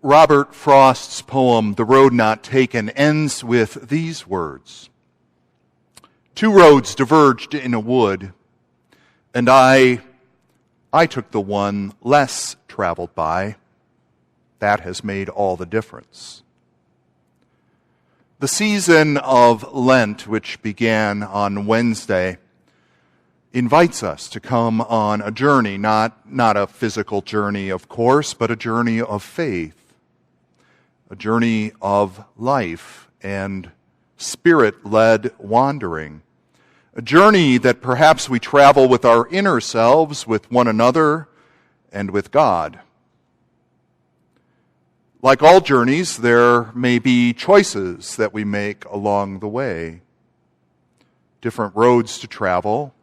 Robert Frost's poem, The Road Not Taken, ends with these words. Two roads diverged in a wood, and I took the one less traveled by. That has made all the difference. The season of Lent, which began on Wednesday, invites us to come on a journey, not a physical journey, of course, but a journey of faith, a journey of life and spirit-led wandering, a journey that perhaps we travel with our inner selves, with one another, and with God. Like all journeys, there may be choices that we make along the way, different roads to travel.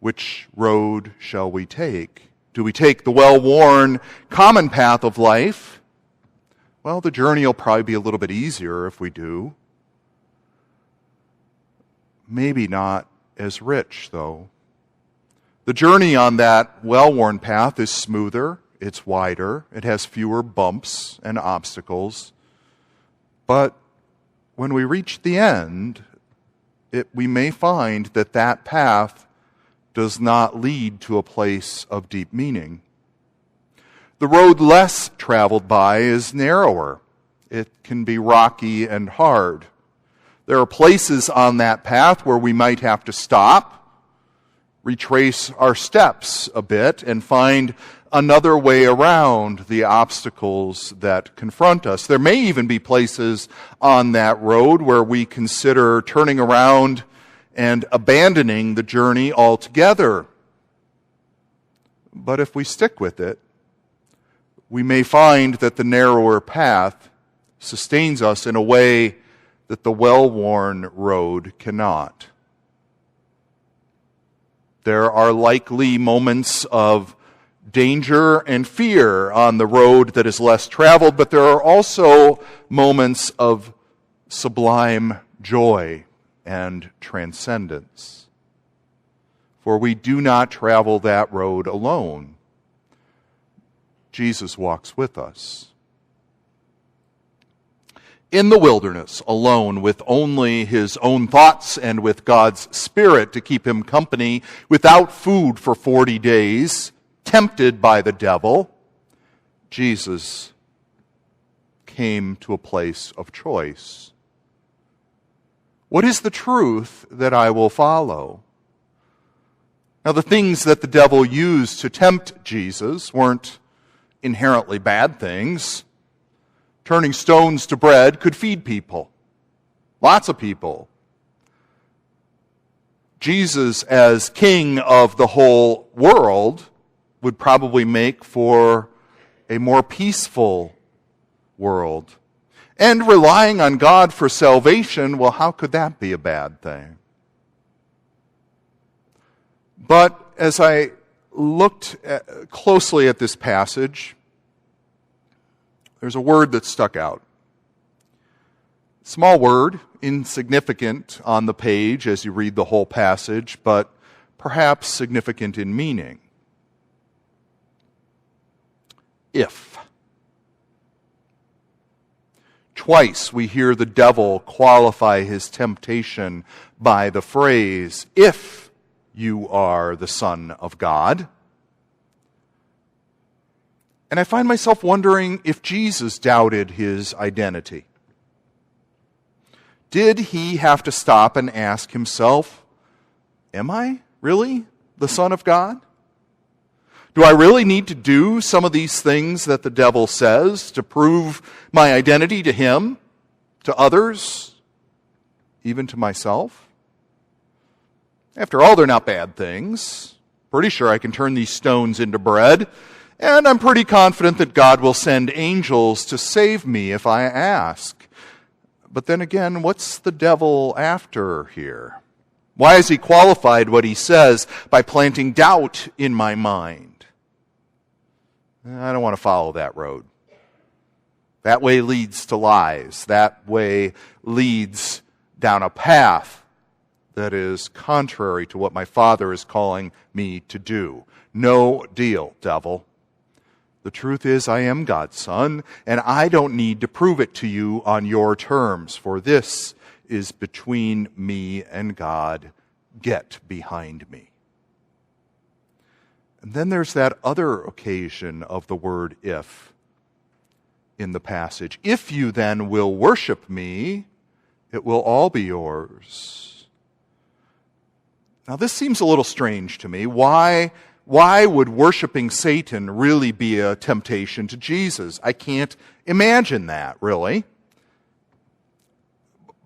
Which road shall we take? Do we take the well-worn common path of life? Well, the journey will probably be a little bit easier if we do. Maybe not as rich, though. The journey on that well-worn path is smoother, it's wider, it has fewer bumps and obstacles. But when we reach the end, we may find that path does not lead to a place of deep meaning. The road less traveled by is narrower. It can be rocky and hard. There are places on that path where we might have to stop, retrace our steps a bit, and find another way around the obstacles that confront us. There may even be places on that road where we consider turning around and abandoning the journey altogether. But if we stick with it, we may find that the narrower path sustains us in a way that the well-worn road cannot. There are likely moments of danger and fear on the road that is less traveled, but there are also moments of sublime joy and transcendence. For we do not travel that road alone. Jesus walks with us. In the wilderness, alone, with only his own thoughts and with God's Spirit to keep him company, without food for 40 days, tempted by the devil, Jesus came to a place of choice. What is the truth that I will follow? Now, the things that the devil used to tempt Jesus weren't inherently bad things. Turning stones to bread could feed people, lots of people. Jesus, as king of the whole world, would probably make for a more peaceful world. And relying on God for salvation, well, how could that be a bad thing? But as I looked closely at this passage, there's a word that stuck out. Small word, insignificant on the page as you read the whole passage, but perhaps significant in meaning. If. Twice we hear the devil qualify his temptation by the phrase, if you are the Son of God. And I find myself wondering if Jesus doubted his identity. Did he have to stop and ask himself, am I really the Son of God? Do I really need to do some of these things that the devil says to prove my identity to him, to others, even to myself? After all, they're not bad things. Pretty sure I can turn these stones into bread, and I'm pretty confident that God will send angels to save me if I ask. But then again, what's the devil after here? Why has he qualified what he says by planting doubt in my mind? I don't want to follow that road. That way leads to lies. That way leads down a path that is contrary to what my Father is calling me to do. No deal, devil. The truth is, I am God's son, and I don't need to prove it to you on your terms, for this is between me and God. Get behind me. And then there's that other occasion of the word if in the passage. If you then will worship me, it will all be yours. Now this seems a little strange to me. Why would worshiping Satan really be a temptation to Jesus? I can't imagine that, really.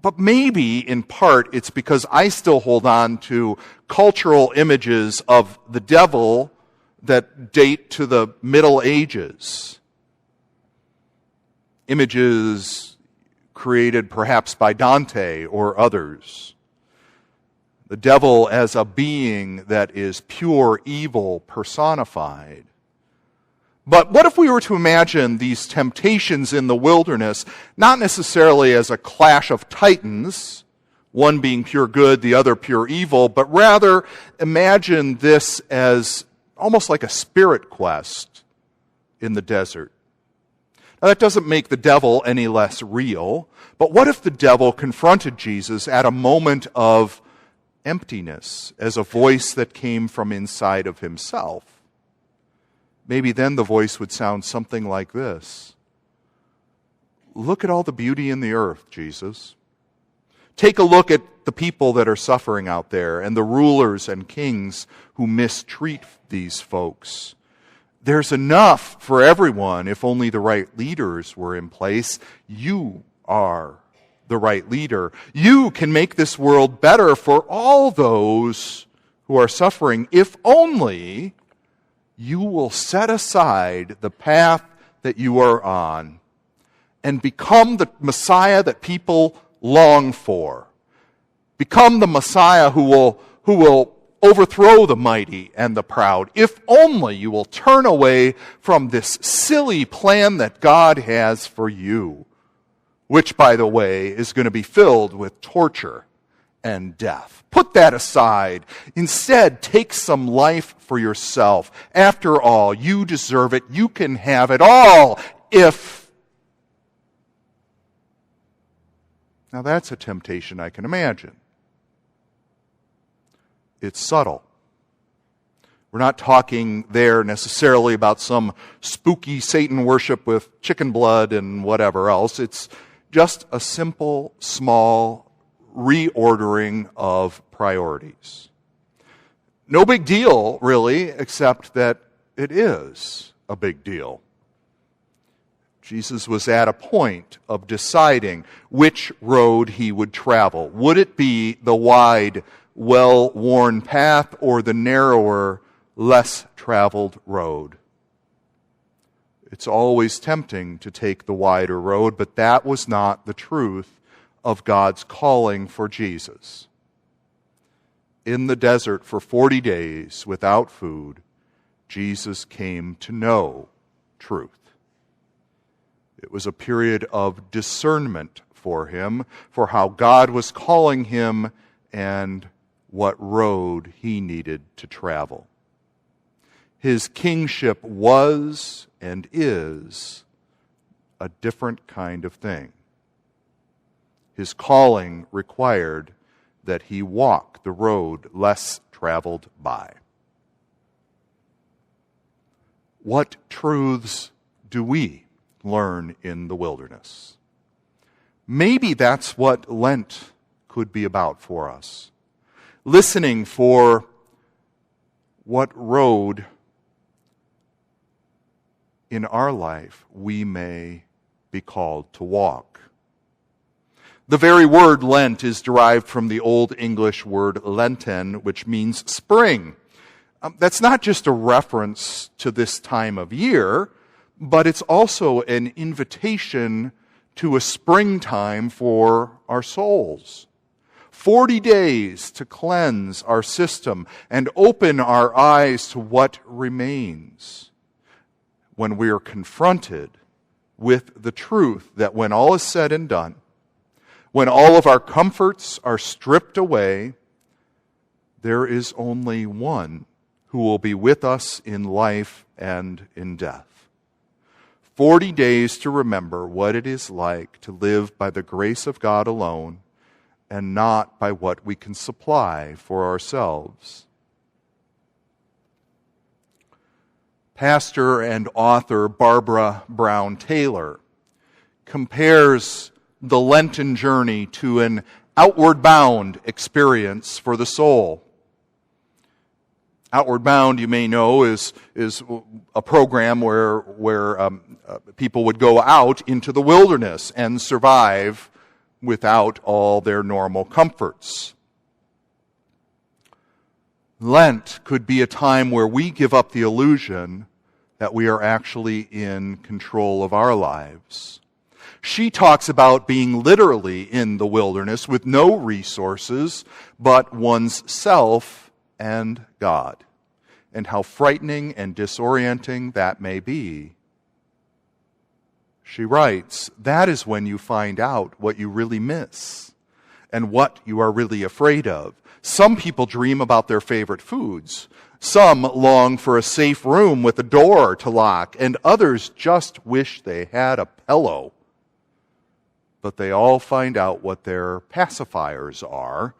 But maybe, in part, it's because I still hold on to cultural images of the devil that date to the Middle Ages. Images created perhaps by Dante or others. The devil as a being that is pure evil personified. But what if we were to imagine these temptations in the wilderness not necessarily as a clash of titans, one being pure good, the other pure evil, but rather imagine this as almost like a spirit quest in the desert? Now that doesn't make the devil any less real, but what if the devil confronted Jesus at a moment of emptiness as a voice that came from inside of himself? Maybe then the voice would sound something like this. Look at all the beauty in the earth, Jesus. Take a look at the people that are suffering out there and the rulers and kings who mistreat these folks. There's enough for everyone if only the right leaders were in place. You are the right leader. You can make this world better for all those who are suffering if only you will set aside the path that you are on and become the Messiah that people long for. Become the Messiah who will overthrow the mighty and the proud. If only you will turn away from this silly plan that God has for you, which, by the way, is going to be filled with torture and death. Put that aside. Instead, take some life for yourself. After all, you deserve it. You can have it all if... Now that's a temptation I can imagine. It's subtle. We're not talking there necessarily about some spooky Satan worship with chicken blood and whatever else. It's just a simple, small reordering of priorities. No big deal, really, except that it is a big deal. Jesus was at a point of deciding which road he would travel. Would it be the wide, well-worn path or the narrower, less traveled road? It's always tempting to take the wider road, but that was not the truth of God's calling for Jesus. In the desert for 40 days without food, Jesus came to know truth. It was a period of discernment for him, for how God was calling him and what road he needed to travel. His kingship was and is a different kind of thing. His calling required that he walk the road less traveled by. What truths do we learn in the wilderness? Maybe that's what Lent could be about for us. Listening for what road in our life we may be called to walk. The very word Lent is derived from the Old English word Lenten, which means spring. That's not just a reference to this time of year, but it's also an invitation to a springtime for our souls. 40 days to cleanse our system and open our eyes to what remains when we are confronted with the truth that when all is said and done, when all of our comforts are stripped away, there is only one who will be with us in life and in death. 40 days to remember what it is like to live by the grace of God alone and not by what we can supply for ourselves. Pastor and author Barbara Brown Taylor compares the Lenten journey to an outward bound experience for the soul. Outward Bound, you may know, is a program where people would go out into the wilderness and survive without all their normal comforts. Lent could be a time where we give up the illusion that we are actually in control of our lives. She talks about being literally in the wilderness with no resources but one's self and God, and how frightening and disorienting that may be. She writes, that is when you find out what you really miss and what you are really afraid of. Some people dream about their favorite foods. Some long for a safe room with a door to lock, and others just wish they had a pillow. But they all find out what their pacifiers are,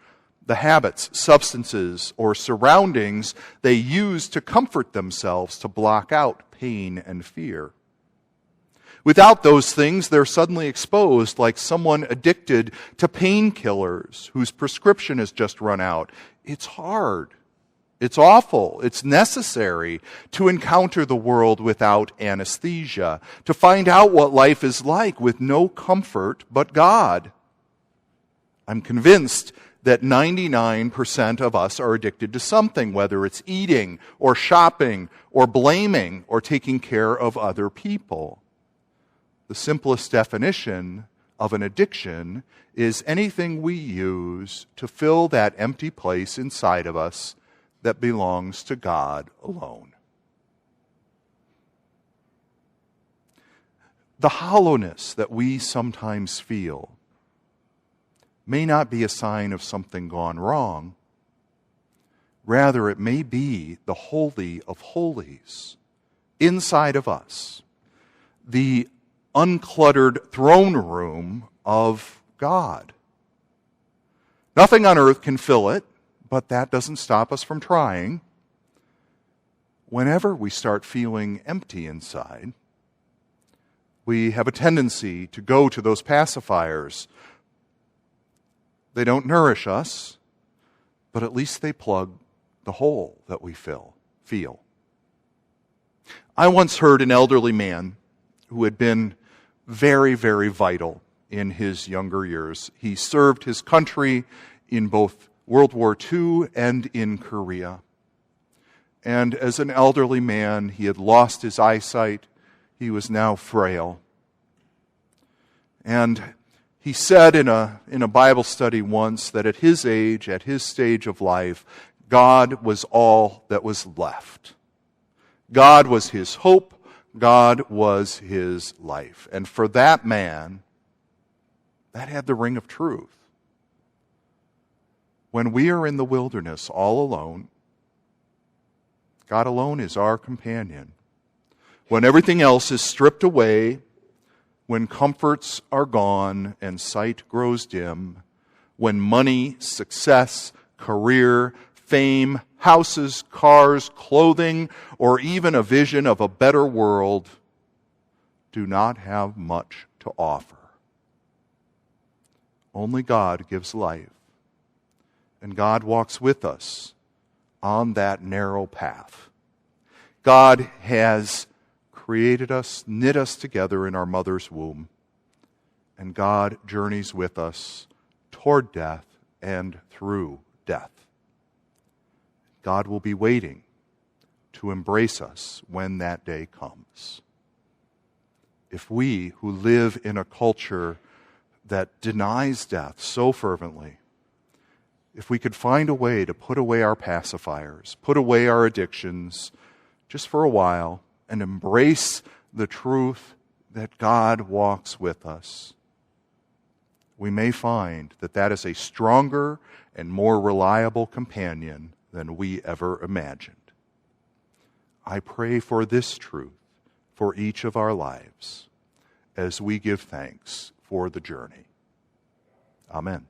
the habits, substances, or surroundings they use to comfort themselves to block out pain and fear. Without those things, they're suddenly exposed like someone addicted to painkillers whose prescription has just run out. It's hard. It's awful. It's necessary to encounter the world without anesthesia, to find out what life is like with no comfort but God. I'm convinced that 99% of us are addicted to something, whether it's eating or shopping or blaming or taking care of other people. The simplest definition of an addiction is anything we use to fill that empty place inside of us that belongs to God alone. The hollowness that we sometimes feel may not be a sign of something gone wrong. Rather, it may be the Holy of Holies inside of us, the uncluttered throne room of God. Nothing on earth can fill it, but that doesn't stop us from trying. Whenever we start feeling empty inside, we have a tendency to go to those pacifiers. They don't nourish us, but at least they plug the hole that we feel. I once heard an elderly man who had been very, very vital in his younger years. He served his country in both World War II and in Korea. And as an elderly man, he had lost his eyesight. He was now frail. And he said in a Bible study once that at his age, at his stage of life, God was all that was left. God was his hope. God was his life. And for that man, that had the ring of truth. When we are in the wilderness all alone, God alone is our companion. When everything else is stripped away, when comforts are gone and sight grows dim, when money, success, career, fame, houses, cars, clothing, or even a vision of a better world do not have much to offer. Only God gives life, and God walks with us on that narrow path. God has created us, knit us together in our mother's womb, and God journeys with us toward death and through death. God will be waiting to embrace us when that day comes. If we who live in a culture that denies death so fervently, if we could find a way to put away our pacifiers, put away our addictions just for a while, and embrace the truth that God walks with us, we may find that that is a stronger and more reliable companion than we ever imagined. I pray for this truth for each of our lives as we give thanks for the journey. Amen.